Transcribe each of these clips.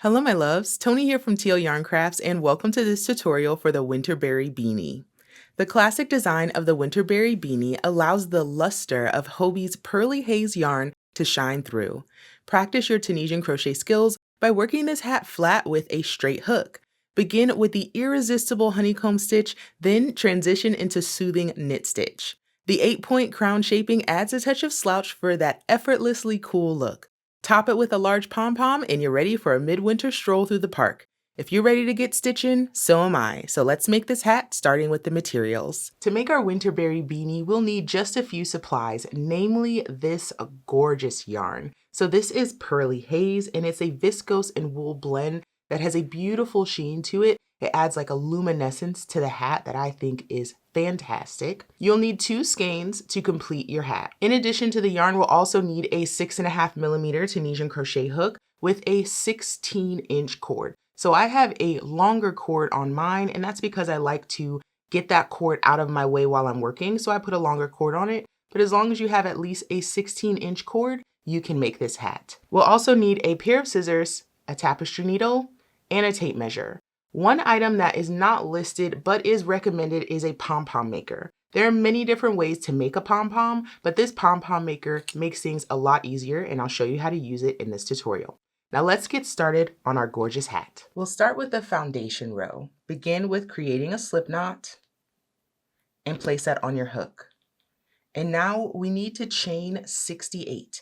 Hello my loves, Tony here from TL Yarn Crafts and welcome to this tutorial for the Winterberry Beanie. The classic design of the Winterberry Beanie allows the luster of Hobie's Pearly Haze yarn to shine through. Practice your Tunisian crochet skills by working this hat flat with a straight hook. Begin with the irresistible honeycomb stitch, then transition into soothing knit stitch. The 8-point crown shaping adds a touch of slouch for that effortlessly cool look. Top it with a large pom-pom and you're ready for a midwinter stroll through the park. If you're ready to get stitching, so am I. So let's make this hat starting with the materials. To make our Winterberry beanie, we'll need just a few supplies, namely this gorgeous yarn. So this is Pearly Haze and it's a viscose and wool blend that has a beautiful sheen to it. It adds like a luminescence to the hat that I think is fantastic. You'll need 2 skeins to complete your hat. In addition to the yarn, we'll also need a 6.5mm Tunisian crochet hook with a 16-inch cord. So I have a longer cord on mine, and that's because I like to get that cord out of my way while I'm working. So I put a longer cord on it, but as long as you have at least a 16-inch cord, you can make this hat. We'll also need a pair of scissors, a tapestry needle, and a tape measure. One item that is not listed but is recommended is a pom-pom maker. There are many different ways to make a pom-pom, but this pom-pom maker makes things a lot easier and I'll show you how to use it in this tutorial. Now let's get started on our gorgeous hat. We'll start with the foundation row. Begin with creating a slip knot and place that on your hook. And now we need to chain 68.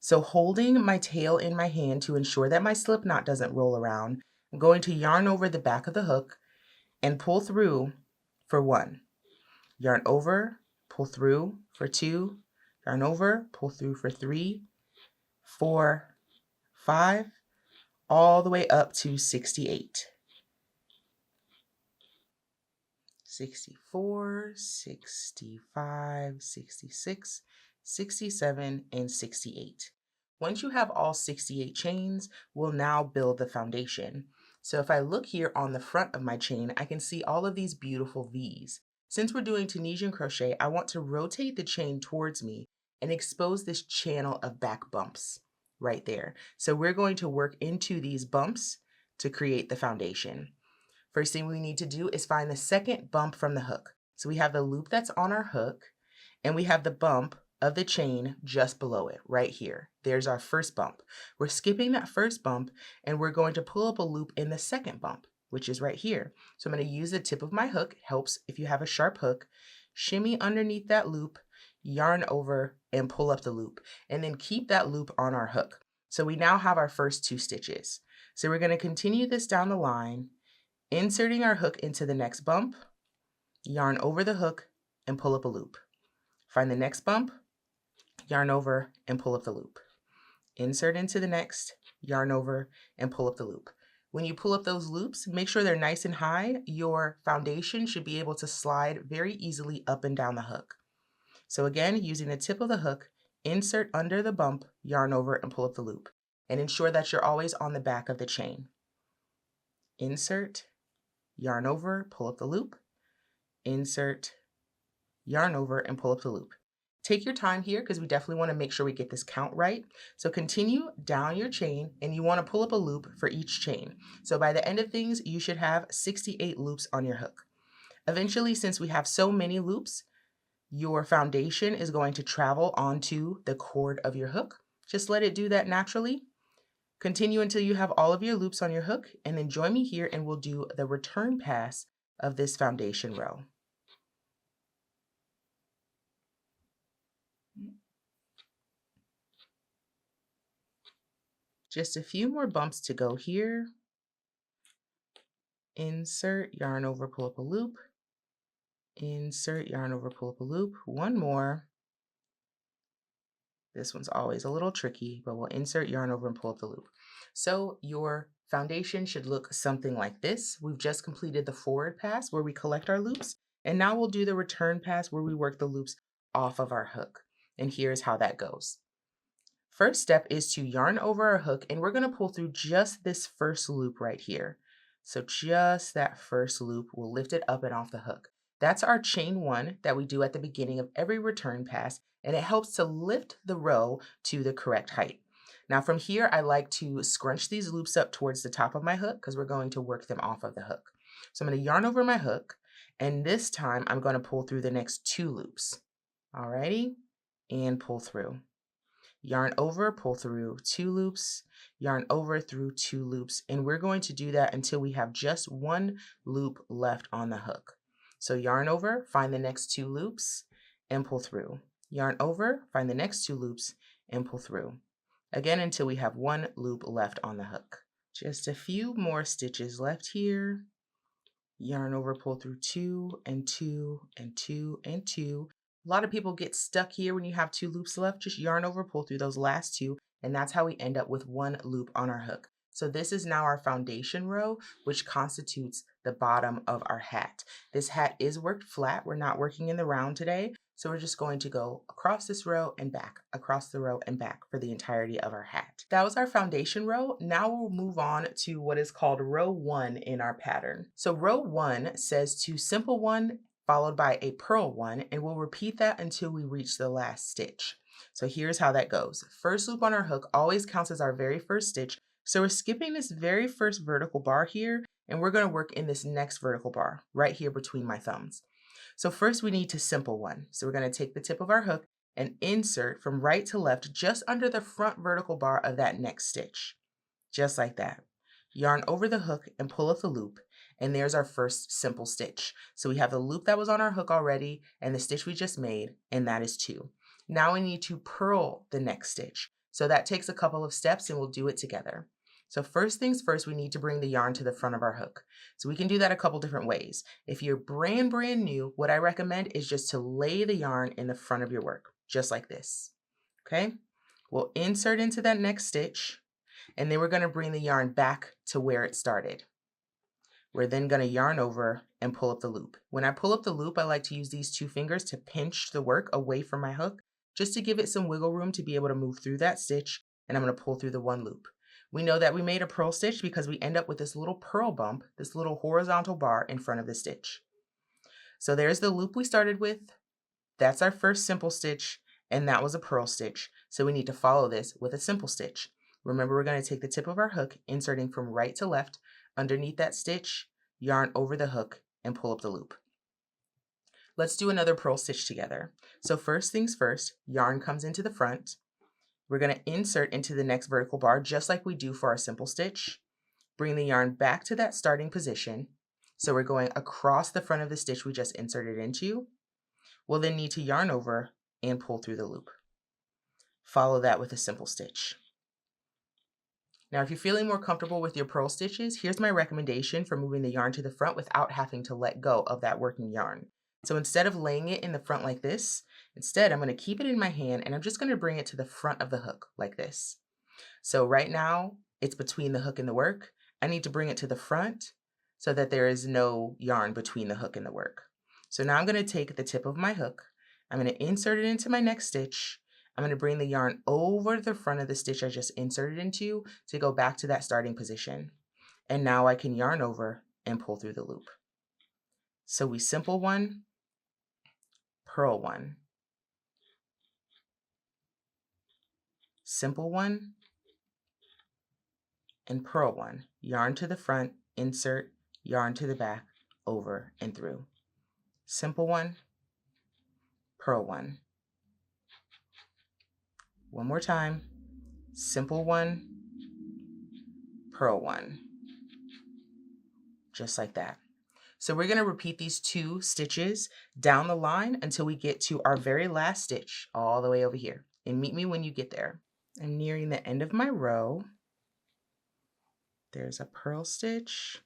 So holding my tail in my hand to ensure that my slip knot doesn't roll around, I'm going to yarn over the back of the hook and pull through for 1. Yarn over, pull through for 2. Yarn over, pull through for 3, 4, 5, all the way up to 68. 64, 65, 66, 67, and 68. Once you have all 68 chains, we'll now build the foundation. So if I look here on the front of my chain, I can see all of these beautiful V's. Since we're doing Tunisian crochet, I want to rotate the chain towards me and expose this channel of back bumps right there. So we're going to work into these bumps to create the foundation. First thing we need to do is find the second bump from the hook. So we have the loop that's on our hook and we have the bump of the chain just below it, right here. There's our first bump. We're skipping that first bump and we're going to pull up a loop in the second bump, which is right here. So I'm going to use the tip of my hook, helps if you have a sharp hook, shimmy underneath that loop, yarn over and pull up the loop, and then keep that loop on our hook. So we now have our first 2 stitches. So we're going to continue this down the line, inserting our hook into the next bump, yarn over the hook and pull up a loop. Find the next bump, yarn over and pull up the loop. Insert into the next, yarn over and pull up the loop. When you pull up those loops, make sure they're nice and high. Your foundation should be able to slide very easily up and down the hook. So again, using the tip of the hook, insert under the bump, yarn over and pull up the loop. And ensure that you're always on the back of the chain. Insert, yarn over, pull up the loop, insert, yarn over, and pull up the loop. Take your time here because we definitely want to make sure we get this count right. So continue down your chain and you want to pull up a loop for each chain. So by the end of things, you should have 68 loops on your hook. Eventually, since we have so many loops, your foundation is going to travel onto the cord of your hook. Just let it do that naturally. Continue until you have all of your loops on your hook and then join me here and we'll do the return pass of this foundation row. Just a few more bumps to go here. Insert, yarn over, pull up a loop. Insert, yarn over, pull up a loop. One more. This one's always a little tricky, but we'll insert, yarn over, and pull up the loop. So your foundation should look something like this. We've just completed the forward pass where we collect our loops, and now we'll do the return pass where we work the loops off of our hook. And here's how that goes. First step is to yarn over our hook, and we're going to pull through just this first loop right here. So just that first loop, we'll lift it up and off the hook. That's our chain 1 that we do at the beginning of every return pass, and it helps to lift the row to the correct height. Now from here, I like to scrunch these loops up towards the top of my hook because we're going to work them off of the hook. So I'm going to yarn over my hook, and this time I'm going to pull through the next 2 loops. Alrighty, and pull through. Yarn over, pull through 2 loops, yarn over through 2 loops, and we're going to do that until we have just 1 loop left on the hook. So yarn over, find the next 2 loops, and pull through. Yarn over, find the next 2 loops, and pull through. Again, until we have 1 loop left on the hook. Just a few more stitches left here. Yarn over, pull through 2 and 2 and 2 and 2. A lot of people get stuck here when you have 2 loops left. Just yarn over, pull through those last 2, and that's how we end up with 1 loop on our hook. So this is now our foundation row, which constitutes the bottom of our hat. This hat is worked flat. We're not working in the round today. So we're just going to go across this row and back, across the row and back for the entirety of our hat. That was our foundation row. Now we'll move on to what is called row 1 in our pattern. So row 1 says to simple 1 followed by a purl 1, and we'll repeat that until we reach the last stitch. So here's how that goes. First loop on our hook always counts as our very first stitch. So we're skipping this very first vertical bar here, and we're going to work in this next vertical bar right here between my thumbs. So first we need to simple 1. So we're going to take the tip of our hook and insert from right to left just under the front vertical bar of that next stitch. Just like that. Yarn over the hook and pull up the loop, and there's our first simple stitch. So we have the loop that was on our hook already and the stitch we just made, and that is 2. Now we need to purl the next stitch. So that takes a couple of steps and we'll do it together. So first things first, we need to bring the yarn to the front of our hook. So we can do that a couple different ways. If you're brand new, what I recommend is just to lay the yarn in the front of your work, just like this. Okay? We'll insert into that next stitch, and then we're going to bring the yarn back to where it started. We're then going to yarn over and pull up the loop. When I pull up the loop, I like to use these 2 fingers to pinch the work away from my hook, just to give it some wiggle room to be able to move through that stitch, and I'm going to pull through the 1 loop. We know that we made a purl stitch because we end up with this little purl bump, this little horizontal bar in front of the stitch. So there's the loop we started with. That's our first simple stitch, and that was a purl stitch. So we need to follow this with a simple stitch. Remember, we're going to take the tip of our hook, inserting from right to left underneath that stitch, yarn over the hook, and pull up the loop. Let's do another purl stitch together. So first things first, yarn comes into the front. We're going to insert into the next vertical bar just like we do for our simple stitch. Bring the yarn back to that starting position. So we're going across the front of the stitch we just inserted into. We'll then need to yarn over and pull through the loop. Follow that with a simple stitch. Now, if you're feeling more comfortable with your purl stitches, here's my recommendation for moving the yarn to the front without having to let go of that working yarn. So instead of laying it in the front like this, instead I'm going to keep it in my hand and I'm just going to bring it to the front of the hook like this. So right now it's between the hook and the work. I need to bring it to the front so that there is no yarn between the hook and the work. So now I'm going to take the tip of my hook, I'm going to insert it into my next stitch. I'm going to bring the yarn over the front of the stitch I just inserted into to go back to that starting position. And now I can yarn over and pull through the loop. So we simple 1, purl 1, simple 1, and purl 1. Yarn to the front, insert, yarn to the back, over and through. Simple 1, purl 1. One more time. Simple 1, purl 1. Just like that. So we're going to repeat these 2 stitches down the line until we get to our very last stitch all the way over here. And meet me when you get there. I'm nearing the end of my row. There's a purl stitch,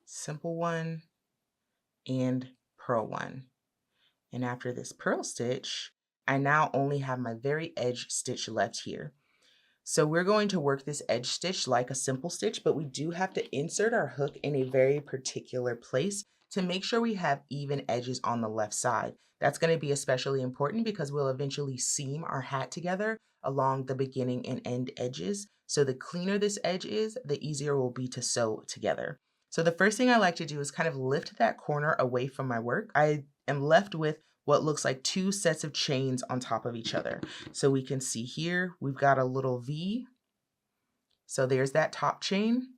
simple 1, and purl 1. And after this purl stitch, I now only have my very edge stitch left here. So we're going to work this edge stitch like a simple stitch, but we do have to insert our hook in a very particular place to make sure we have even edges on the left side. That's going to be especially important because we'll eventually seam our hat together along the beginning and end edges. So the cleaner this edge is, the easier it will be to sew together. So the first thing I like to do is kind of lift that corner away from my work. I am left with what looks like two sets of chains on top of each other. So we can see here, we've got a little V. So there's that top chain.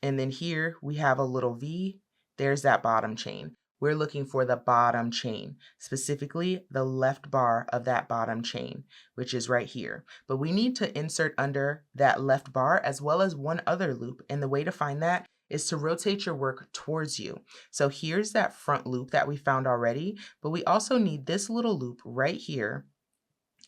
And then here we have a little V. There's that bottom chain. We're looking for the bottom chain, specifically the left bar of that bottom chain, which is right here. But we need to insert under that left bar as well as one other loop. And the way to find that is to rotate your work towards you. So here's that front loop that we found already, but we also need this little loop right here.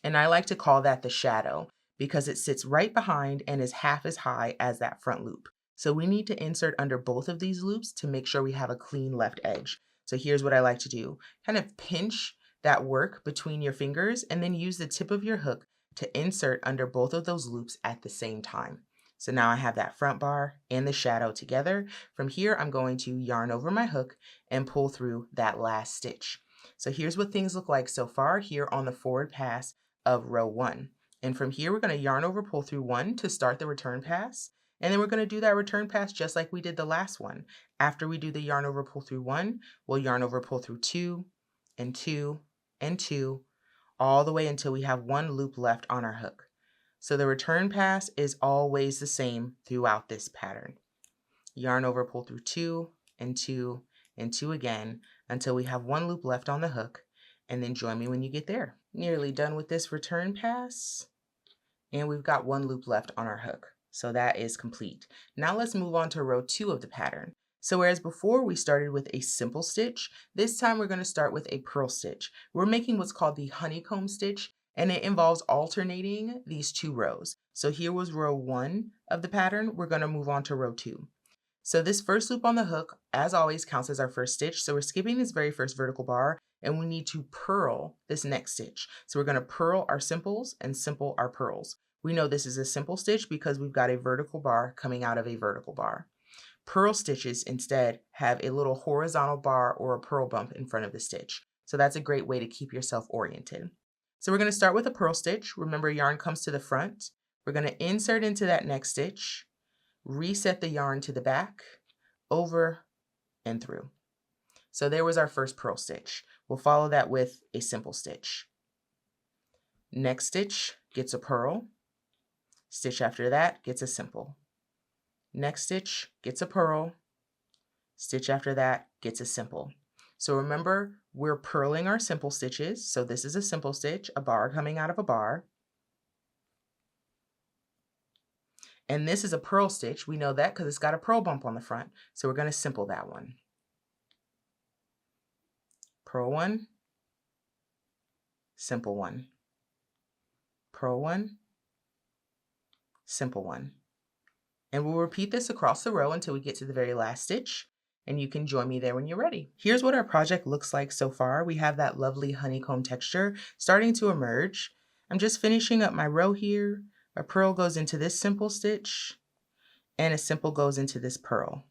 And I like to call that the shadow because it sits right behind and is half as high as that front loop. So we need to insert under both of these loops to make sure we have a clean left edge. So here's what I like to do. Kind of pinch that work between your fingers and then use the tip of your hook to insert under both of those loops at the same time. So now I have that front bar and the shadow together. From here, I'm going to yarn over my hook and pull through that last stitch. So here's what things look like so far here on the forward pass of row 1. And from here, we're going to yarn over, pull through 1 to start the return pass. And then we're going to do that return pass just like we did the last one. After we do the yarn over, pull through 1, we'll yarn over, pull through 2 and 2 and 2, all the way until we have one loop left on our hook. So the return pass is always the same throughout this pattern. Yarn over, pull through 2 and 2 and 2 again until we have one loop left on the hook, and then join me when you get there. Nearly done with this return pass, and we've got one loop left on our hook. So that is complete. Now let's move on to row 2 of the pattern. So whereas before we started with a simple stitch, this time we're going to start with a purl stitch. We're making what's called the honeycomb stitch, and it involves alternating these 2 rows. So here was row 1 of the pattern. We're going to move on to row 2. So this first loop on the hook, as always, counts as our first stitch. So we're skipping this very first vertical bar, and we need to purl this next stitch. So we're going to purl our simples and simple our purls. We know this is a simple stitch because we've got a vertical bar coming out of a vertical bar. Purl stitches instead have a little horizontal bar or a purl bump in front of the stitch. So that's a great way to keep yourself oriented. So we're going to start with a purl stitch. Remember, yarn comes to the front. We're going to insert into that next stitch, reset the yarn to the back, over and through. So there was our first purl stitch. We'll follow that with a simple stitch. Next stitch gets a purl. Stitch after that gets a simple. Next stitch gets a purl. Stitch after that gets a simple. So remember, we're purling our simple stitches. So this is a simple stitch, a bar coming out of a bar. And this is a purl stitch. We know that because it's got a purl bump on the front. So we're going to simple that one. Purl 1, simple 1. Purl 1, simple 1. And we'll repeat this across the row until we get to the very last stitch, and you can join me there when you're ready. Here's what our project looks like so far. We have that lovely honeycomb texture starting to emerge. I'm just finishing up my row here. A purl goes into this simple stitch, and a simple goes into this purl.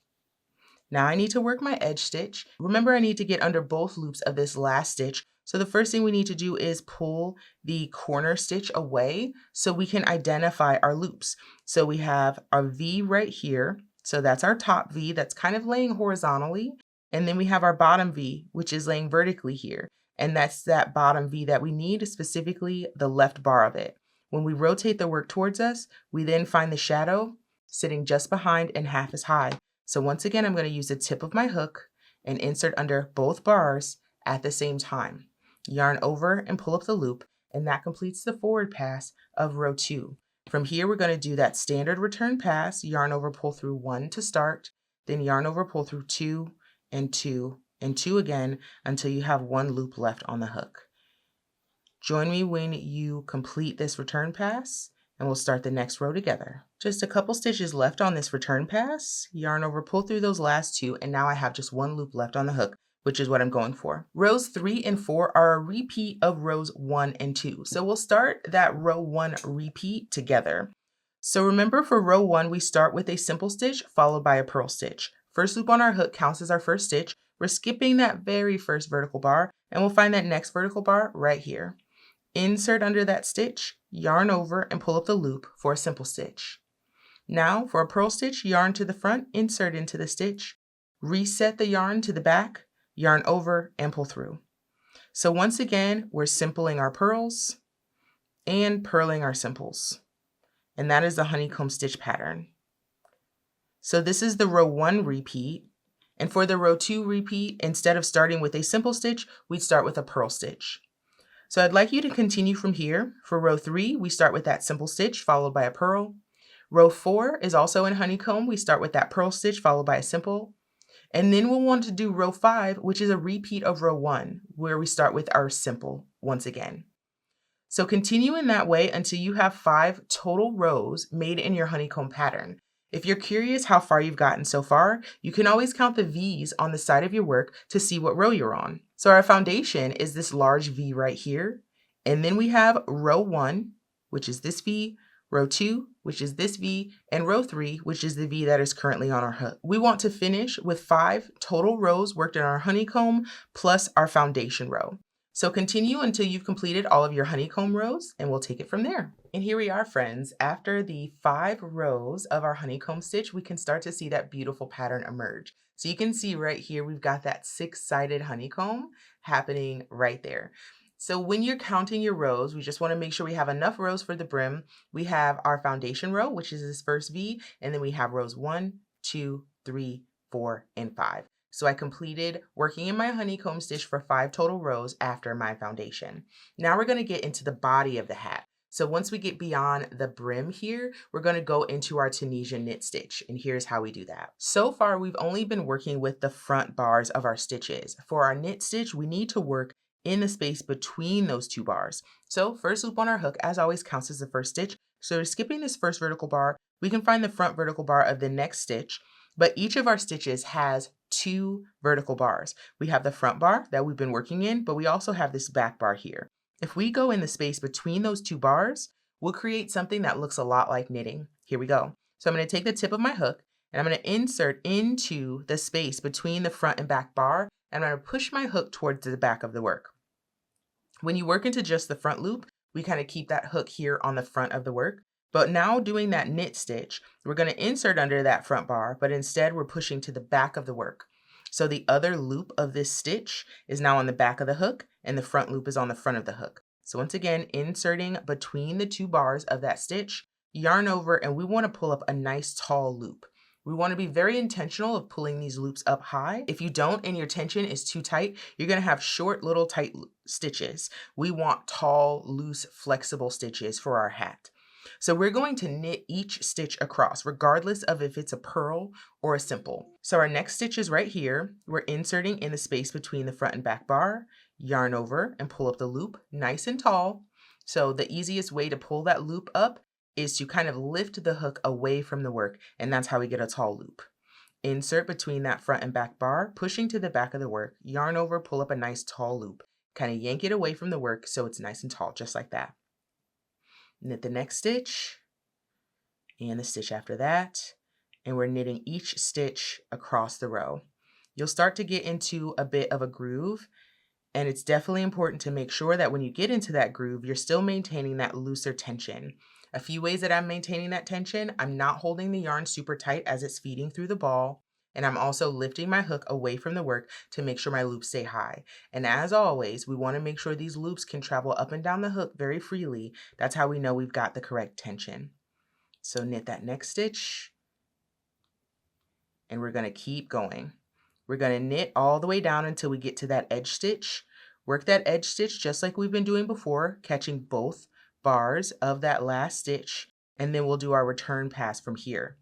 Now I need to work my edge stitch. Remember, I need to get under both loops of this last stitch. So the first thing we need to do is pull the corner stitch away so we can identify our loops. So we have our V right here. So that's our top V that's kind of laying horizontally. And then we have our bottom V, which is laying vertically here. And that's that bottom V that we need, specifically the left bar of it. When we rotate the work towards us, we then find the shadow sitting just behind and half as high. So once again, I'm going to use the tip of my hook and insert under both bars at the same time. Yarn over and pull up the loop, and that completes the forward pass of row 2. From here, we're going to do that standard return pass, yarn over, pull through 1 to start, then yarn over, pull through 2 and 2 and 2 again until you have one loop left on the hook. Join me when you complete this return pass, and we'll start the next row together. Just a couple stitches left on this return pass, yarn over, pull through those last 2, and now I have just one loop left on the hook, which is what I'm going for. Rows 3 and 4 are a repeat of rows 1 and 2. So we'll start that row 1 repeat together. So remember, for row 1, we start with a simple stitch followed by a purl stitch. First loop on our hook counts as our first stitch. We're skipping that very first vertical bar, and we'll find that next vertical bar right here. Insert under that stitch, yarn over, and pull up the loop for a simple stitch. Now for a purl stitch, yarn to the front, insert into the stitch, reset the yarn to the back, yarn over, and pull through. So once again, we're simpling our pearls and purling our simples. And that is the honeycomb stitch pattern. So this is the row 1 repeat. And for the row 2 repeat, instead of starting with a simple stitch, we'd start with a purl stitch. So I'd like you to continue from here. For row 3, we start with that simple stitch followed by a purl. Row 4 is also in honeycomb. We start with that purl stitch followed by a simple. And then we'll want to do row 5, which is a repeat of row 1, where we start with our simple once again. So continue in that way until you have 5 total rows made in your honeycomb pattern. If you're curious how far you've gotten so far, you can always count the V's on the side of your work to see what row you're on. So our foundation is this large V right here. And then we have row 1, which is this V, row 2, which is this V, and row 3, which is the V that is currently on our hook. We want to finish with 5 total rows worked in our honeycomb plus our foundation row. So continue until you've completed all of your honeycomb rows, and we'll take it from there. And here we are, friends. After the 5 rows of our honeycomb stitch, we can start to see that beautiful pattern emerge. So you can see right here, we've got that 6-sided honeycomb happening right there. So when you're counting your rows, we just want to make sure we have enough rows for the brim. We have our foundation row, which is this first V, and then we have rows 1, 2, 3, 4, and 5. So I completed working in my honeycomb stitch for 5 total rows after my foundation. Now we're going to get into the body of the hat. So once we get beyond the brim here, we're going to go into our Tunisian knit stitch. And here's how we do that. So far, we've only been working with the front bars of our stitches. For our knit stitch, we need to work in the space between those 2 bars. So first loop on our hook, as always, counts as the first stitch. So we're skipping this first vertical bar. We can find the front vertical bar of the next stitch, but each of our stitches has 2 vertical bars. We have the front bar that we've been working in, but we also have this back bar here. If we go in the space between those 2 bars, we'll create something that looks a lot like knitting. Here we go. So I'm going to take the tip of my hook and I'm going to insert into the space between the front and back bar, and I'm going to push my hook towards the back of the work. When you work into just the front loop, we kind of keep that hook here on the front of the work. But now doing that knit stitch, we're going to insert under that front bar, but instead we're pushing to the back of the work. So the other loop of this stitch is now on the back of the hook and the front loop is on the front of the hook. So once again, inserting between the 2 bars of that stitch, yarn over, and we want to pull up a nice tall loop. We want to be very intentional of pulling these loops up high. If you don't and your tension is too tight, you're going to have short little tight stitches. We want tall, loose, flexible stitches for our hat. So we're going to knit each stitch across, regardless of if it's a purl or a simple. So our next stitch is right here. We're inserting in the space between the front and back bar, yarn over, and pull up the loop nice and tall. So the easiest way to pull that loop up is to kind of lift the hook away from the work, and that's how we get a tall loop. Insert between that front and back bar, pushing to the back of the work, yarn over, pull up a nice tall loop. Kind of yank it away from the work so it's nice and tall, just like that. Knit the next stitch and the stitch after that, and we're knitting each stitch across the row. You'll start to get into a bit of a groove, and it's definitely important to make sure that when you get into that groove, you're still maintaining that looser tension. A few ways that I'm maintaining that tension: I'm not holding the yarn super tight as it's feeding through the ball, and I'm also lifting my hook away from the work to make sure my loops stay high. And as always, we want to make sure these loops can travel up and down the hook very freely. That's how we know we've got the correct tension. So knit that next stitch, and we're going to keep going. We're going to knit all the way down until we get to that edge stitch. Work that edge stitch just like we've been doing before, catching both bars of that last stitch, and then we'll do our return pass from here.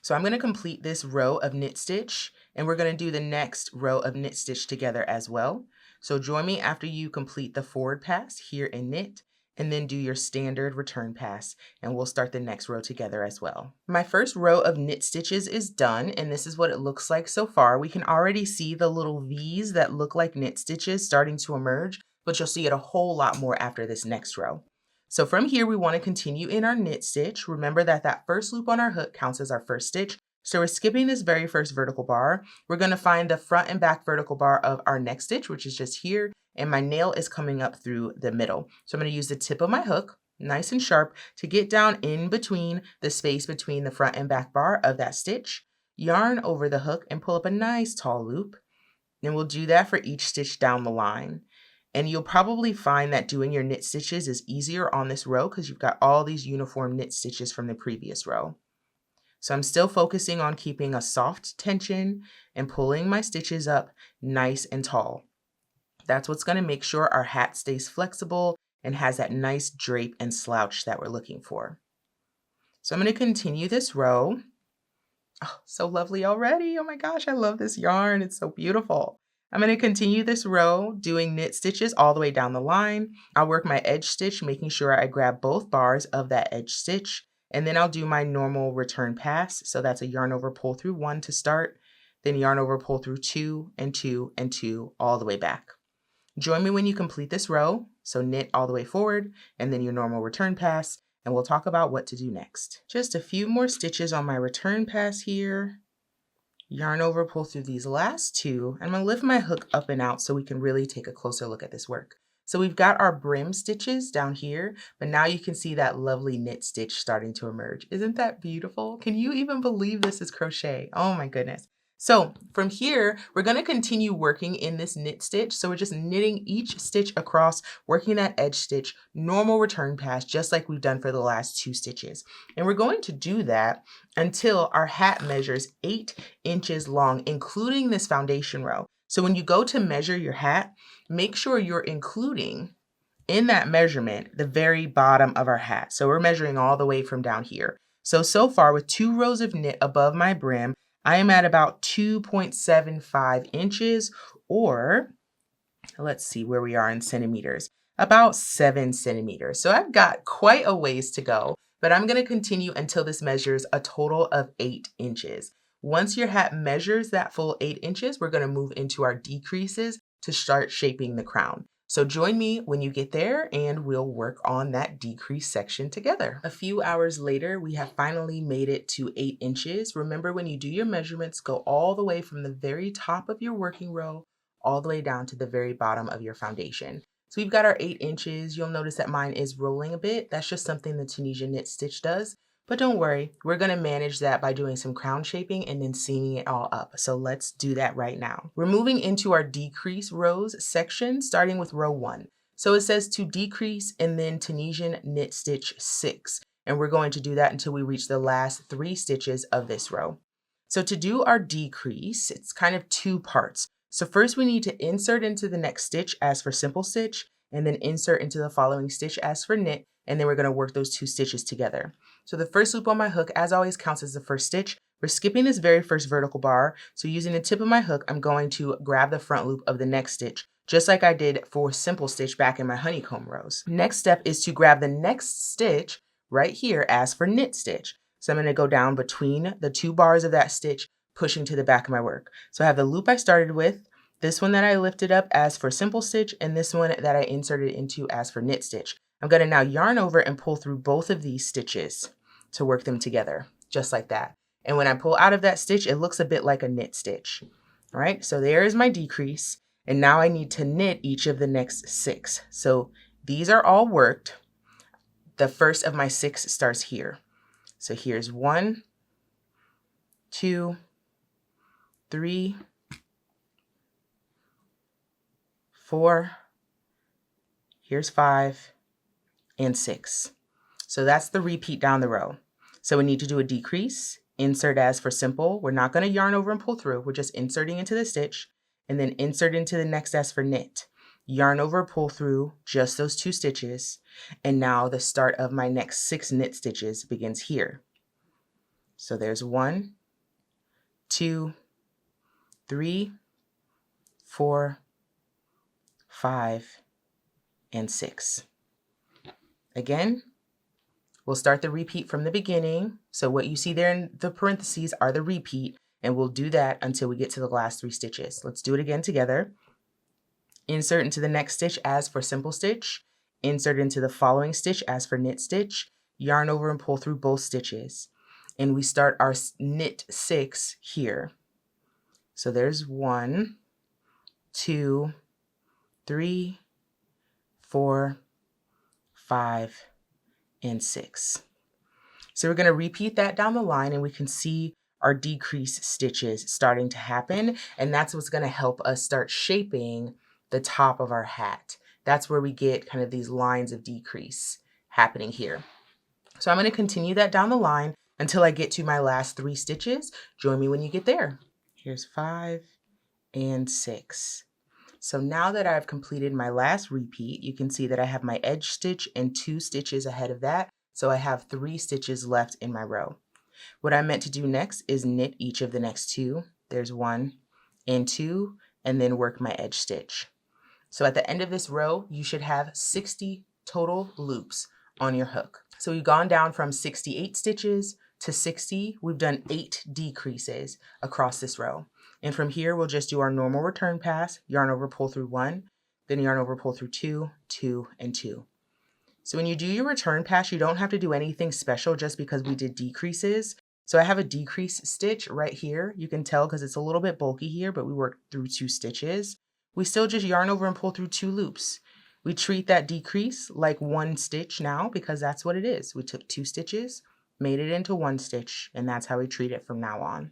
So I'm going to complete this row of knit stitch, and we're going to do the next row of knit stitch together as well. So join me after you complete the forward pass here in knit, and then do your standard return pass, and we'll start the next row together as well. My first row of knit stitches is done, and this is what it looks like so far. We can already see the little V's that look like knit stitches starting to emerge, but you'll see it a whole lot more after this next row. So from here, we want to continue in our knit stitch. Remember that that first loop on our hook counts as our first stitch. So we're skipping this very first vertical bar. We're going to find the front and back vertical bar of our next stitch, which is just here. And my nail is coming up through the middle. So I'm going to use the tip of my hook, nice and sharp, to get down in between the space between the front and back bar of that stitch. Yarn over the hook and pull up a nice tall loop. And we'll do that for each stitch down the line. And you'll probably find that doing your knit stitches is easier on this row because you've got all these uniform knit stitches from the previous row. So I'm still focusing on keeping a soft tension and pulling my stitches up nice and tall. That's what's going to make sure our hat stays flexible and has that nice drape and slouch that we're looking for. So I'm going to continue this row. Oh, so lovely already. Oh my gosh, I love this yarn. It's so beautiful. I'm going to continue this row doing knit stitches all the way down the line. I'll work my edge stitch, making sure I grab both bars of that edge stitch, and then I'll do my normal return pass. So that's a yarn over pull through 1 to start, then yarn over pull through 2 and 2 and 2 all the way back. Join me when you complete this row. So knit all the way forward and then your normal return pass, and we'll talk about what to do next. Just a few more stitches on my return pass here. Yarn over, pull through these last 2. I'm going to lift my hook up and out so we can really take a closer look at this work. So we've got our brim stitches down here, but now you can see that lovely knit stitch starting to emerge. Isn't that beautiful? Can you even believe this is crochet? Oh my goodness. So from here, we're going to continue working in this knit stitch. So we're just knitting each stitch across, working that edge stitch, normal return pass, just like we've done for the last 2 stitches. And we're going to do that until our hat measures 8 inches long, including this foundation row. So when you go to measure your hat, make sure you're including in that measurement the very bottom of our hat. So we're measuring all the way from down here. So far with 2 rows of knit above my brim, I am at about 2.75 inches, or let's see where we are in centimeters, about 7 centimeters. So I've got quite a ways to go, but I'm going to continue until this measures a total of 8 inches. Once your hat measures that full 8 inches, we're going to move into our decreases to start shaping the crown. So join me when you get there and we'll work on that decrease section together. A few hours later, we have finally made it to 8 inches. Remember, when you do your measurements, go all the way from the very top of your working row all the way down to the very bottom of your foundation. So we've got our 8 inches. You'll notice that mine is rolling a bit. That's just something the Tunisia Knit Stitch does. But don't worry, we're going to manage that by doing some crown shaping and then seaming it all up. So let's do that right now. We're moving into our decrease rows section, starting with row 1. So it says to decrease and then Tunisian knit stitch 6. And we're going to do that until we reach the last 3 stitches of this row. So to do our decrease, it's kind of 2 parts. So first we need to insert into the next stitch as for simple stitch, and then insert into the following stitch as for knit, and then we're going to work those 2 stitches together. So the first loop on my hook, as always, counts as the first stitch. We're skipping this very first vertical bar, so using the tip of my hook, I'm going to grab the front loop of the next stitch, just like I did for simple stitch back in my honeycomb rows. Next step is to grab the next stitch right here as for knit stitch. So I'm going to go down between the 2 bars of that stitch, pushing to the back of my work. So I have the loop I started with, this one that I lifted up as for simple stitch, and this one that I inserted into as for knit stitch. I'm going to now yarn over and pull through both of these stitches to work them together, just like that. And when I pull out of that stitch, it looks a bit like a knit stitch. All right, so there is my decrease. And now I need to knit each of the next 6. So these are all worked. The first of my 6 starts here. So here's 1, 2, 3, 4, here's 5, and 6. So that's the repeat down the row. So we need to do a decrease, insert as for simple. We're not going to yarn over and pull through. We're just inserting into the stitch, and then insert into the next as for knit. Yarn over, pull through, just those 2 stitches. And now the start of my next 6 knit stitches begins here. So there's 1, 2, 3, 4, 5, and 6. Again, we'll start the repeat from the beginning. So what you see there in the parentheses are the repeat, and we'll do that until we get to the last 3 stitches. Let's do it again together. Insert into the next stitch as for simple stitch, insert into the following stitch as for knit stitch, yarn over and pull through both stitches. And we start our knit 6 here. So there's 1, 2, 3, 4, 5, and 6. So we're going to repeat that down the line, and we can see our decrease stitches starting to happen. And that's what's going to help us start shaping the top of our hat. That's where we get kind of these lines of decrease happening here. So I'm going to continue that down the line until I get to my last 3 stitches. Join me when you get there. Here's 5 and 6. So now that I've completed my last repeat, you can see that I have my edge stitch and 2 stitches ahead of that. So I have 3 stitches left in my row. What I'm meant to do next is knit each of the next 2. There's 1 and 2, and then work my edge stitch. So at the end of this row, you should have 60 total loops on your hook. So we've gone down from 68 stitches to 60. We've done 8 decreases across this row. And from here, we'll just do our normal return pass, yarn over, pull through 1, then yarn over, pull through 2, 2, and 2. So when you do your return pass, you don't have to do anything special just because we did decreases. So I have a decrease stitch right here. You can tell because it's a little bit bulky here, but we worked through 2 stitches. We still just yarn over and pull through 2 loops. We treat that decrease like 1 stitch now because that's what it is. We took 2 stitches, made it into 1 stitch, and that's how we treat it from now on.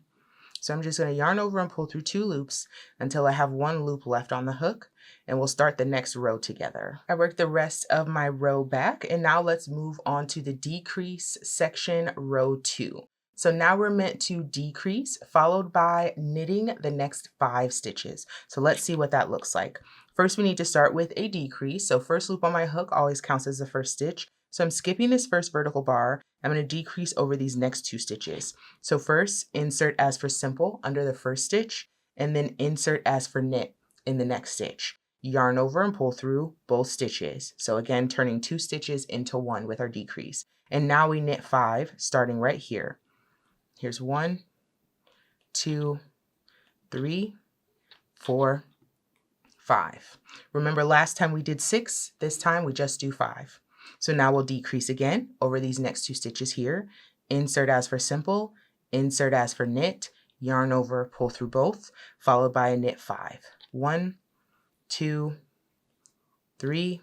So I'm just going to yarn over and pull through 2 loops until I have 1 loop left on the hook, and we'll start the next row together. I worked the rest of my row back, and now let's move on to the decrease section, row 2. So now we're meant to decrease followed by knitting the next 5 stitches. So let's see what that looks like. First, we need to start with a decrease. So first loop on my hook always counts as the first stitch. So I'm skipping this first vertical bar. I'm going to decrease over these next 2 stitches. So first, insert as for simple under the first stitch, and then insert as for knit in the next stitch. Yarn over and pull through both stitches. So again, turning 2 stitches into 1 with our decrease. And now we knit 5, starting right here. Here's 1, 2, 3, 4, 5. Remember last time we did 6, this time we just do 5. So now we'll decrease again over these next 2 stitches here. Insert as for simple, insert as for knit, yarn over, pull through both, followed by a knit 5. 1, 2, 3,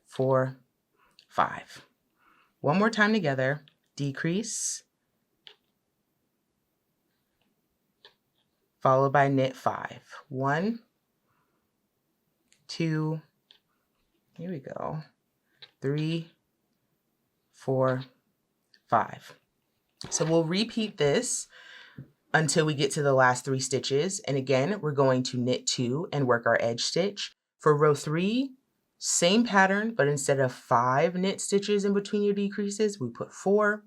4, 5. One more time together. Decrease, followed by knit 5. 1, 2, here we go, 3, 4, 5. So we'll repeat this until we get to the last 3 stitches. And again, we're going to knit 2 and work our edge stitch. For row 3, same pattern, but instead of 5 knit stitches in between your decreases, we put 4.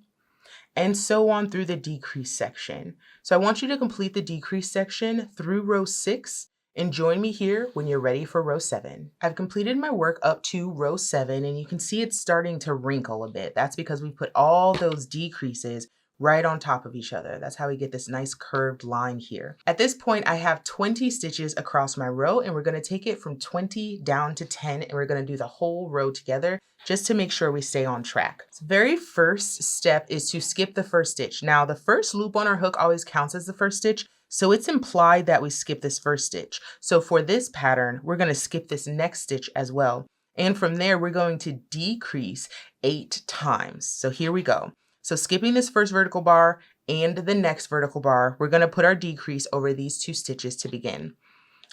And so on through the decrease section. So I want you to complete the decrease section through row 6 and join me here when you're ready for row 7. I've completed my work up to row 7 and you can see it's starting to wrinkle a bit. That's because we put all those decreases right on top of each other. That's how we get this nice curved line here. At this point, I have 20 stitches across my row and we're going to take it from 20 down to 10 and we're going to do the whole row together just to make sure we stay on track. So very first step is to skip the first stitch. Now the first loop on our hook always counts as the first stitch, so it's implied that we skip this first stitch. So for this pattern, we're going to skip this next stitch as well. And from there, we're going to decrease 8 times. So here we go. So skipping this first vertical bar and the next vertical bar, we're going to put our decrease over these 2 stitches to begin.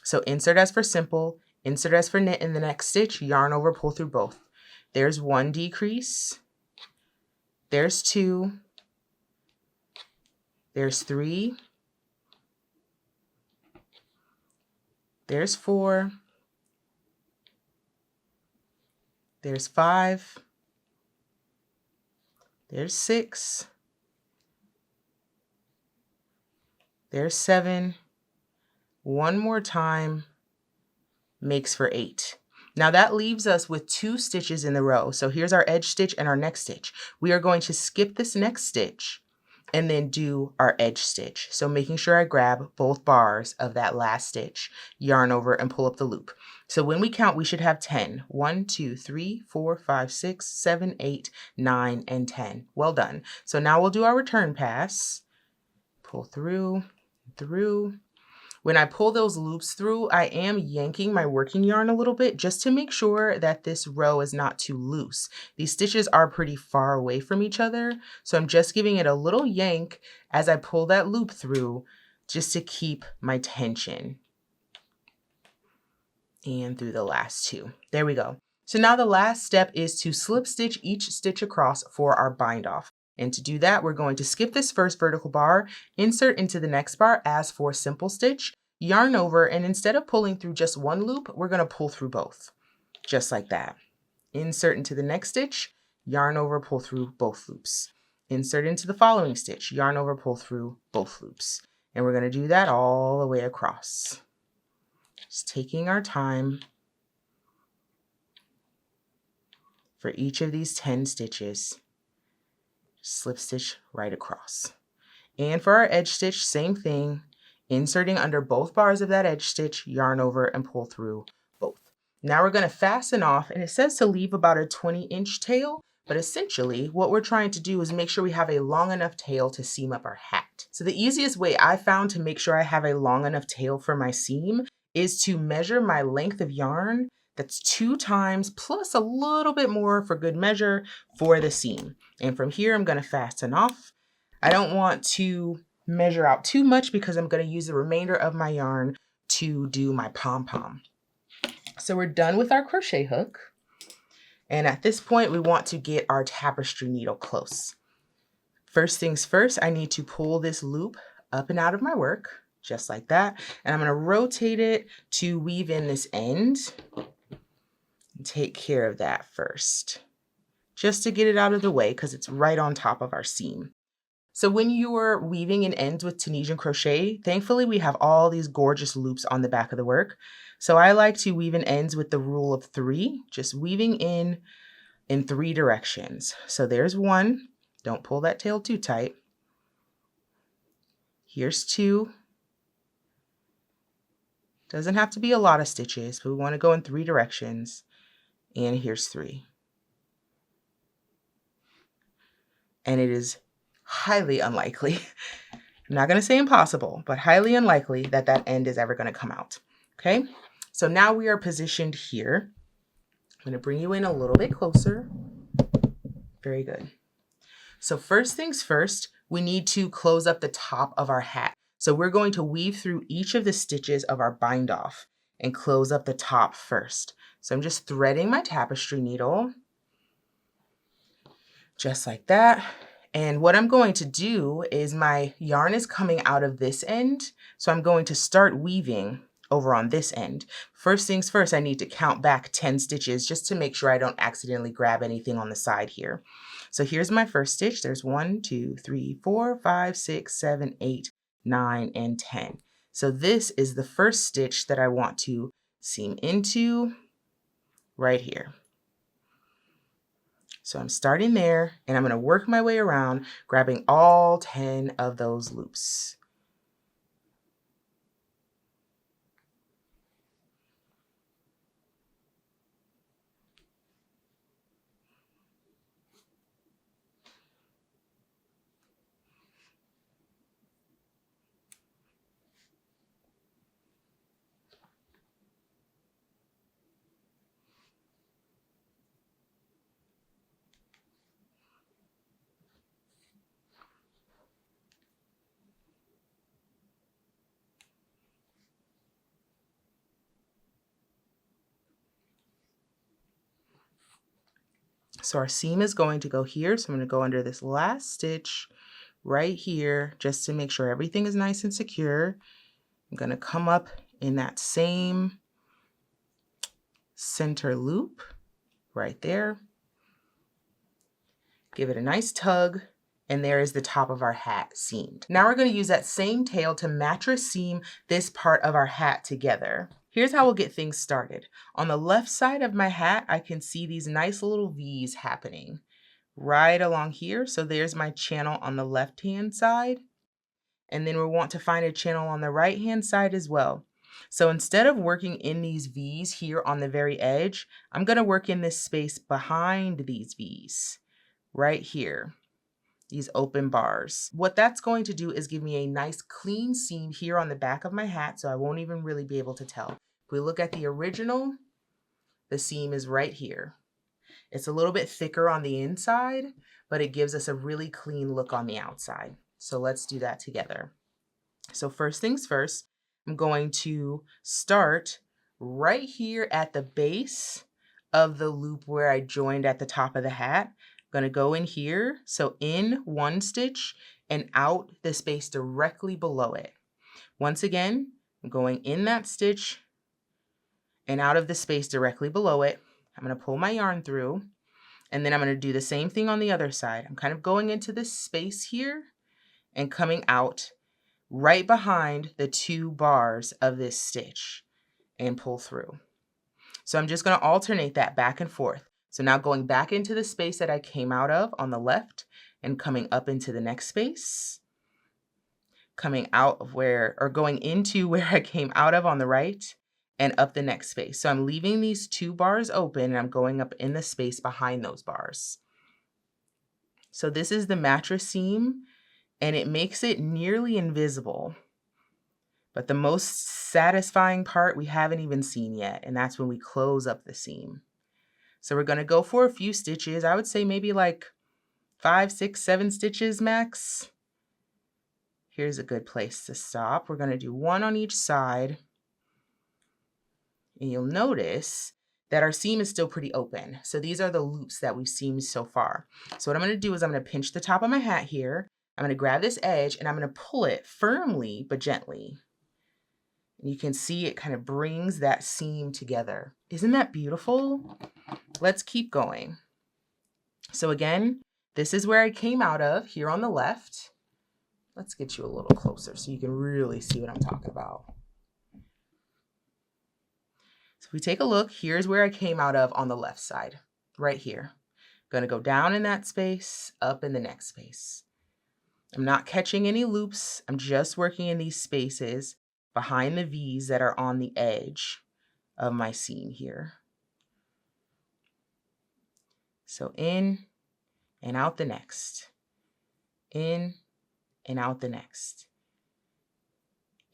So insert as for simple, insert as for knit in the next stitch, yarn over, pull through both. There's 1 decrease, there's 2, there's 3, there's 4, there's 5, there's 6, there's 7, one more time makes for 8. Now that leaves us with 2 stitches in the row. So here's our edge stitch and our next stitch. We are going to skip this next stitch and then do our edge stitch. So making sure I grab both bars of that last stitch, yarn over and pull up the loop. So when we count, we should have 10. 1, 2, 3, 4, 5, 6, 7, 8, 9, and 10. Well done. So now we'll do our return pass. Pull through, through. When I pull those loops through, I am yanking my working yarn a little bit just to make sure that this row is not too loose. These stitches are pretty far away from each other, so I'm just giving it a little yank as I pull that loop through just to keep my tension. And through the last two. There we go. So now the last step is to slip stitch each stitch across for our bind off. And to do that, we're going to skip this first vertical bar, insert into the next bar as for simple stitch, yarn over, and instead of pulling through just one loop, we're going to pull through both, just like that. Insert into the next stitch, yarn over, pull through both loops. Insert into the following stitch, yarn over, pull through both loops. And we're going to do that all the way across. Just taking our time for each of these 10 stitches. Slip stitch right across. And for our edge stitch, same thing, inserting under both bars of that edge stitch, yarn over and pull through both. Now we're going to fasten off, and it says to leave about a 20-inch tail, but essentially what we're trying to do is make sure we have a long enough tail to seam up our hat. So the easiest way I found to make sure I have a long enough tail for my seam is to measure my length of yarn. That's 2 times plus a little bit more for good measure for the seam. And from here, I'm going to fasten off. I don't want to measure out too much because I'm going to use the remainder of my yarn to do my pom-pom. So we're done with our crochet hook. And at this point, we want to get our tapestry needle close. First things first, I need to pull this loop up and out of my work, just like that. And I'm going to rotate it to weave in this end. Take care of that first, just to get it out of the way because it's right on top of our seam. So when you are weaving in ends with Tunisian crochet, thankfully we have all these gorgeous loops on the back of the work. So I like to weave in ends with the rule of 3, just weaving in 3 directions. So there's 1, don't pull that tail too tight. Here's 2. Doesn't have to be a lot of stitches, but we want to go in 3 directions. And here's 3. And it is highly unlikely, I'm not going to say impossible, but highly unlikely that that end is ever going to come out. Okay, so now we are positioned here. I'm going to bring you in a little bit closer. Very good. So first things first, we need to close up the top of our hat. So we're going to weave through each of the stitches of our bind off and close up the top first. So I'm just threading my tapestry needle, just like that. And what I'm going to do is my yarn is coming out of this end. So I'm going to start weaving over on this end. First things first, I need to count back 10 stitches just to make sure I don't accidentally grab anything on the side here. So here's my first stitch. There's 1, 2, 3, 4, 5, 6, 7, 8, 9, and 10. So this is the first stitch that I want to seam into right here. So I'm starting there and I'm going to work my way around, grabbing all 10 of those loops. So our seam is going to go here. So I'm going to go under this last stitch right here just to make sure everything is nice and secure. I'm going to come up in that same center loop right there. Give it a nice tug. And there is the top of our hat seamed. Now we're going to use that same tail to mattress seam this part of our hat together. Here's how we'll get things started. On the left side of my hat, I can see these nice little V's happening right along here. So there's my channel on the left-hand side. And then we want to find a channel on the right-hand side as well. So instead of working in these V's here on the very edge, I'm going to work in this space behind these V's right here. these open bars. What that's going to do is give me a nice clean seam here on the back of my hat, so I won't even really be able to tell. If we look at the original, the seam is right here. It's a little bit thicker on the inside, but it gives us a really clean look on the outside. So let's do that together. So first things first, I'm going to start right here at the base of the loop where I joined at the top of the hat. I'm going to go in here, so in one stitch and out the space directly below it. Once again, I'm going in that stitch and out of the space directly below it. I'm going to pull my yarn through, and then I'm going to do the same thing on the other side. I'm kind of going into this space here and coming out right behind the 2 bars of this stitch and pull through. So I'm just going to alternate that back and forth. So now going back into the space that I came out of on the left and coming up into the next space, coming out of where, or going into where I came out of on the right and up the next space. So I'm leaving these 2 bars open and I'm going up in the space behind those bars. So this is the mattress seam and it makes it nearly invisible. But the most satisfying part we haven't even seen yet, and that's when we close up the seam. So we're going to go for a few stitches. I would say maybe like 5, 6, 7 stitches max. Here's a good place to stop. We're going to do 1 on each side. And you'll notice that our seam is still pretty open. So these are the loops that we've seamed so far. So what I'm going to do is I'm going to pinch the top of my hat here. I'm going to grab this edge and I'm going to pull it firmly but gently. And you can see it kind of brings that seam together. Isn't that beautiful? Let's keep going. So again, this is where I came out of here on the left. Let's get you a little closer so you can really see what I'm talking about. So if we take a look, here's where I came out of on the left side, right here. I'm going to go down in that space, up in the next space. I'm not catching any loops. I'm just working in these spaces behind the V's that are on the edge of my seam here. So in and out the next, in and out the next,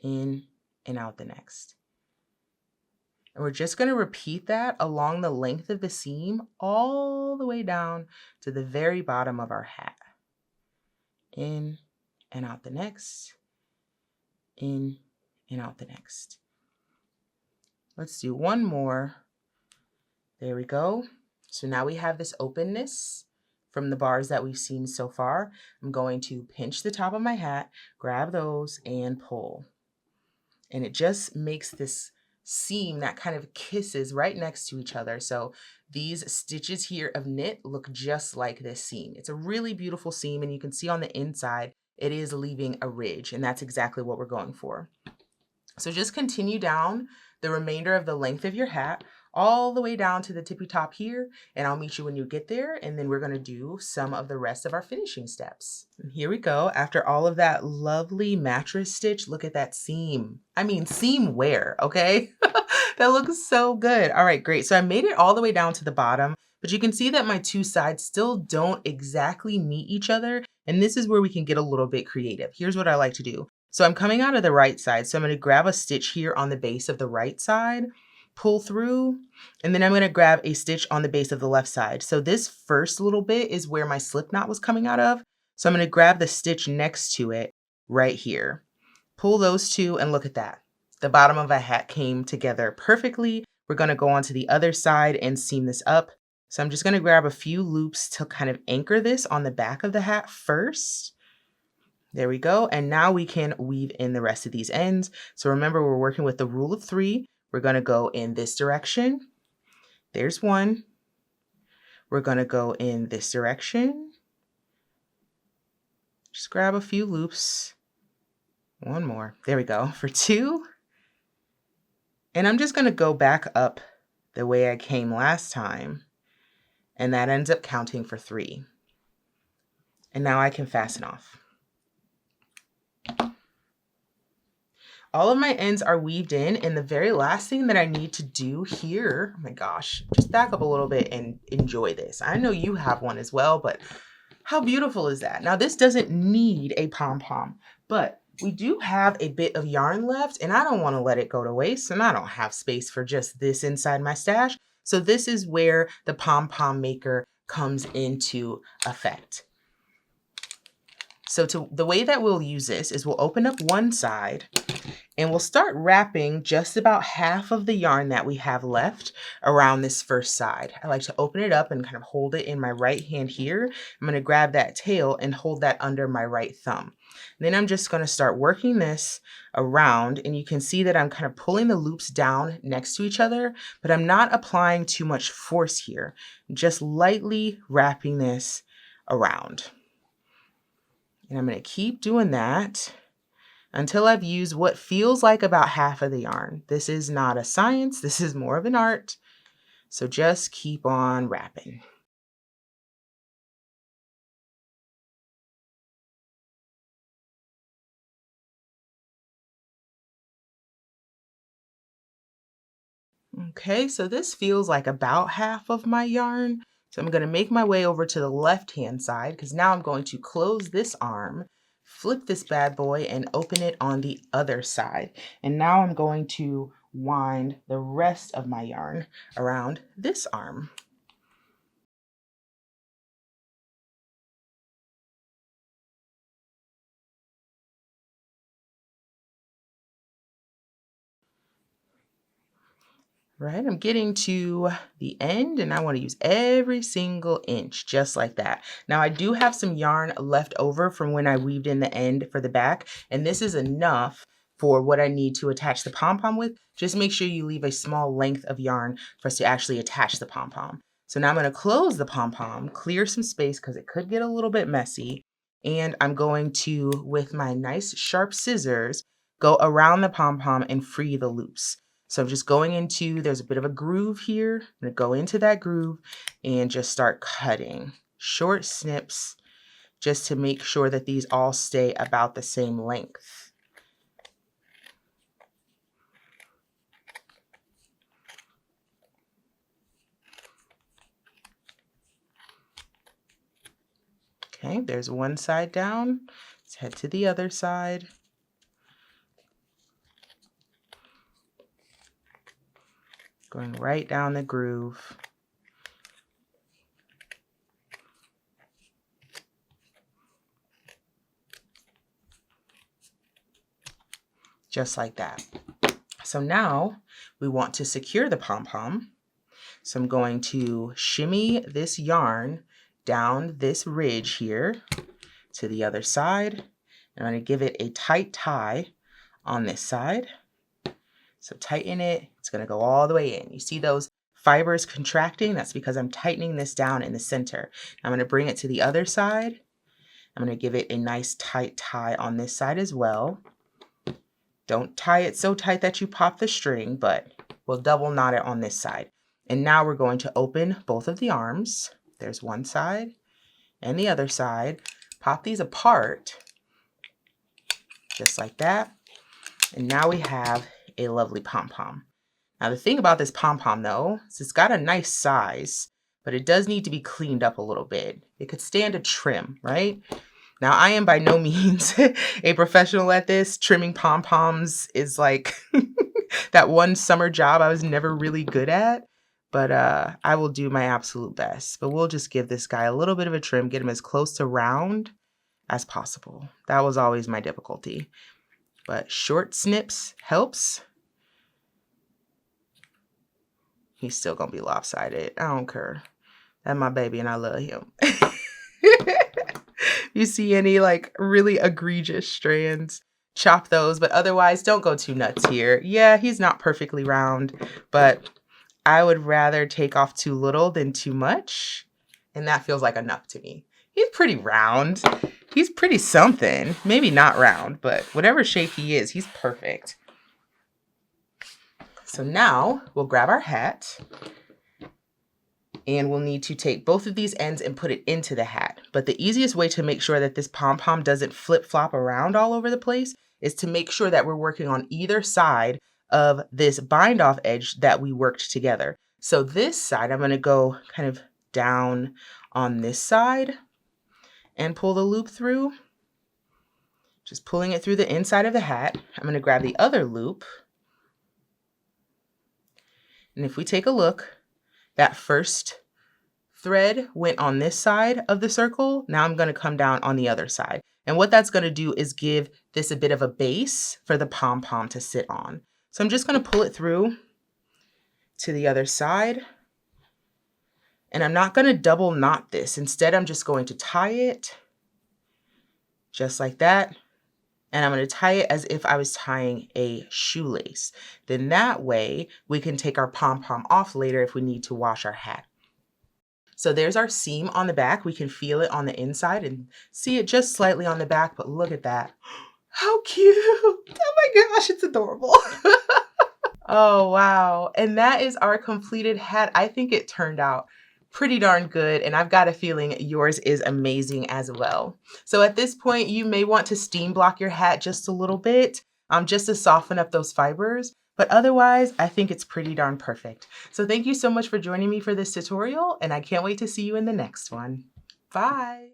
in and out the next. And we're just going to repeat that along the length of the seam all the way down to the very bottom of our hat. In and out the next, in and out the next. Let's do one more. There we go. So now we have this openness from the bars that we've seen so far. I'm going to pinch the top of my hat, grab those and pull. And it just makes this seam that kind of kisses right next to each other. So these stitches here of knit look just like this seam. It's a really beautiful seam, and you can see on the inside it is leaving a ridge, and that's exactly what we're going for. So just continue down the remainder of the length of your hat all the way down to the tippy top here, and I'll meet you when you get there, and then we're going to do some of the rest of our finishing steps. And here we go. After all of that lovely mattress stitch, look at that seam. I mean, seam wear, okay? That looks so good. All right, great. So I made it all the way down to the bottom, but you can see that my 2 sides still don't exactly meet each other, and this is where we can get a little bit creative. Here's what I like to do. So I'm coming out of the right side, so I'm going to grab a stitch here on the base of the right side, pull through, and then I'm going to grab a stitch on the base of the left side. So this first little bit is where my slip knot was coming out of. So I'm going to grab the stitch next to it right here. Pull those 2 and look at that. The bottom of a hat came together perfectly. We're going to go on to the other side and seam this up. So I'm just going to grab a few loops to kind of anchor this on the back of the hat first. There we go. And now we can weave in the rest of these ends. So remember, we're working with the rule of 3. We're going to go in this direction. There's 1. We're going to go in this direction. Just grab a few loops. 1 more. There we go. For 2. And I'm just going to go back up the way I came last time. And that ends up counting for 3. And now I can fasten off. All of my ends are weaved in, and the very last thing that I need to do here, oh my gosh, just back up a little bit and enjoy this. I know you have one as well, but How beautiful is that? Now this doesn't need a pom-pom, but we do have a bit of yarn left and I don't want to let it go to waste, and I don't have space for just this inside my stash. So this is where the pom-pom maker comes into effect. So the way that we'll use this is we'll open up one side and we'll start wrapping just about half of the yarn that we have left around this first side. I like to open it up and kind of hold it in my right hand here. I'm going to grab that tail and hold that under my right thumb. And then I'm just going to start working this around, and you can see that I'm kind of pulling the loops down next to each other, but I'm not applying too much force here. I'm just lightly wrapping this around. And I'm going to keep doing that until I've used what feels like about half of the yarn. This is not a science, this is more of an art. So just keep on wrapping. Okay, so this feels like about half of my yarn. So I'm going to make my way over to the left-hand side because now I'm going to close this arm, flip this bad boy, and open it on the other side. And now I'm going to wind the rest of my yarn around this arm. Right, I'm getting to the end and I want to use every single inch just like that. Now I do have some yarn left over from when I weaved in the end for the back, and this is enough for what I need to attach the pom-pom with. Just make sure you leave a small length of yarn for us to actually attach the pom-pom. So now I'm going to close the pom-pom, clear some space because it could get a little bit messy, and I'm going to, with my nice sharp scissors, go around the pom-pom and free the loops. So I'm just going into, there's a bit of a groove here. I'm going to go into that groove and just start cutting short snips just to make sure that these all stay about the same length. Okay, there's one side down. Let's head to the other side. Going right down the groove. Just like that. So now we want to secure the pom-pom. So I'm going to shimmy this yarn down this ridge here to the other side. I'm going to give it a tight tie on this side. So tighten it. It's going to go all the way in. You see those fibers contracting? That's because I'm tightening this down in the center. I'm going to bring it to the other side. I'm going to give it a nice tight tie on this side as well. Don't tie it so tight that you pop the string, but we'll double knot it on this side. And now we're going to open both of the arms. There's one side and the other side. Pop these apart, just like that. And now we have a lovely pom-pom. Now the thing about this pom-pom though, is it's got a nice size, but it does need to be cleaned up a little bit. It could stand a trim, right? Now I am by no means a professional at this. Trimming pom-poms is like that one summer job I was never really good at, but I will do my absolute best. But we'll just give this guy a little bit of a trim, get him as close to round as possible. That was always my difficulty. But short snips helps. He's still gonna be lopsided. I don't care. That's my baby and I love him. You see any like really egregious strands, chop those, but otherwise don't go too nuts here. Yeah, he's not perfectly round, but I would rather take off too little than too much. And that feels like enough to me. He's pretty round. He's pretty something. Maybe not round, but whatever shape he is, he's perfect. So now we'll grab our hat and we'll need to take both of these ends and put it into the hat. But the easiest way to make sure that this pom-pom doesn't flip-flop around all over the place is to make sure that we're working on either side of this bind-off edge that we worked together. So this side, I'm going to go kind of down on this side, and pull the loop through. Just pulling it through the inside of the hat. I'm going to grab the other loop. And if we take a look, that first thread went on this side of the circle. Now I'm going to come down on the other side. And what that's going to do is give this a bit of a base for the pom-pom to sit on. So I'm just going to pull it through to the other side. And I'm not going to double knot this. Instead, I'm just going to tie it just like that. And I'm going to tie it as if I was tying a shoelace. Then that way we can take our pom-pom off later if we need to wash our hat. So there's our seam on the back. We can feel it on the inside and see it just slightly on the back, but look at that. How cute. Oh my gosh, it's adorable. Oh, wow. And that is our completed hat. I think it turned out pretty darn good, and I've got a feeling yours is amazing as well. So at this point, you may want to steam block your hat just a little bit, just to soften up those fibers. But otherwise, I think it's pretty darn perfect. So thank you so much for joining me for this tutorial, and I can't wait to see you in the next one. Bye.